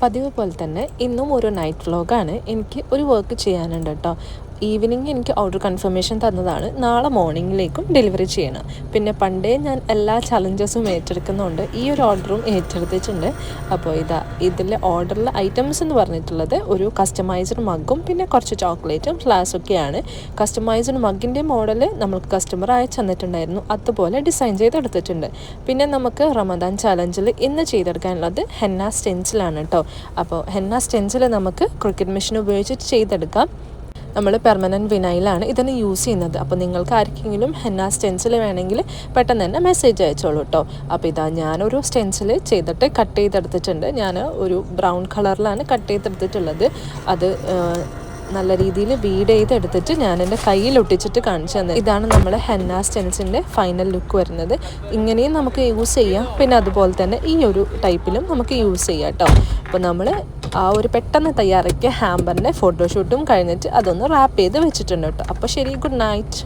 പതിവ് പോലെ തന്നെ ഇന്നും ഒരു നൈറ്റ് വ്ലോഗാണ്. എനിക്ക് ഒരു വർക്ക് ചെയ്യാനുണ്ട് കേട്ടോ. ഈവനിങ് എനിക്ക് ഓർഡർ കൺഫർമേഷൻ തന്നതാണ്. നാളെ മോർണിംഗിലേക്കും ഡെലിവറി ചെയ്യണം. പിന്നെ പണ്ടേ ഞാൻ എല്ലാ ചലഞ്ചസും ഏറ്റെടുക്കുന്നുണ്ട്. ഈ ഒരു ഓർഡറും ഏറ്റെടുത്തിട്ടുണ്ട്. അപ്പോൾ ഇതിലെ ഓർഡറിലെ ഐറ്റംസ് എന്ന് പറഞ്ഞിട്ടുള്ളത് ഒരു കസ്റ്റമൈസ്ഡ് മഗ്ഗും പിന്നെ കുറച്ച് ചോക്ലേറ്റും ഫ്ലാസ്സൊക്കെയാണ്. കസ്റ്റമൈസ്ഡ് മഗ്ഗിൻ്റെ മോഡൽ നമ്മൾക്ക് കസ്റ്റമർ അയച്ചു തന്നിട്ടുണ്ടായിരുന്നു. അതുപോലെ ഡിസൈൻ ചെയ്തെടുത്തിട്ടുണ്ട്. പിന്നെ നമുക്ക് റമദാൻ ചലഞ്ചിൽ ഇന്ന് ചെയ്തെടുക്കാനുള്ളത് ഹെന്ന സ്റ്റെൻസിലാണ് കേട്ടോ. അപ്പോൾ ഹെന്ന സ്റ്റെൻസിൽ നമുക്ക് ക്രിക്കറ്റ് മെഷീൻ ഉപയോഗിച്ചിട്ട് ചെയ്തെടുക്കാം. നമ്മൾ പെർമനൻറ്റ് വിനൈലാണ് ഇതിന് യൂസ് ചെയ്യുന്നത്. അപ്പോൾ നിങ്ങൾക്ക് ആർക്കെങ്കിലും ഹെന്ന സ്റ്റെൻസിൽ വേണമെങ്കിൽ പെട്ടെന്ന് തന്നെ മെസ്സേജ് അയച്ചോളൂ കേട്ടോ. അപ്പോൾ ഞാനൊരു സ്റ്റെൻസിൽ ചെയ്തിട്ട് കട്ട് ചെയ്തെടുത്തിട്ടുണ്ട്. ഞാൻ ഒരു ബ്രൗൺ കളറിലാണ് കട്ട് ചെയ്തെടുത്തിട്ടുള്ളത്. അത് നല്ല രീതിയിൽ ബീഡ് ചെയ്തെടുത്തിട്ട് ഞാൻ എൻ്റെ കയ്യിൽ ഒട്ടിച്ചിട്ട് കാണിച്ചു തന്നത്. ഇതാണ് നമ്മുടെ ഹെന്ന സ്റ്റെൻസിൻ്റെ ഫൈനൽ ലുക്ക് വരുന്നത്. ഇങ്ങനെയും നമുക്ക് യൂസ് ചെയ്യാം. പിന്നെ അതുപോലെ തന്നെ ഈ ഒരു ടൈപ്പിലും നമുക്ക് യൂസ് ചെയ്യാം കേട്ടോ. അപ്പോൾ നമ്മൾ ആ ഒരു പെട്ടെന്ന് തയ്യാറാക്കിയ ഹാമ്പറിൻ്റെ ഫോട്ടോഷൂട്ടും കഴിഞ്ഞിട്ട് അതൊന്ന് റാപ്പ് ചെയ്ത് വെച്ചിട്ടുണ്ട് കേട്ടോ. അപ്പോൾ ശരി, ഗുഡ് നൈറ്റ്.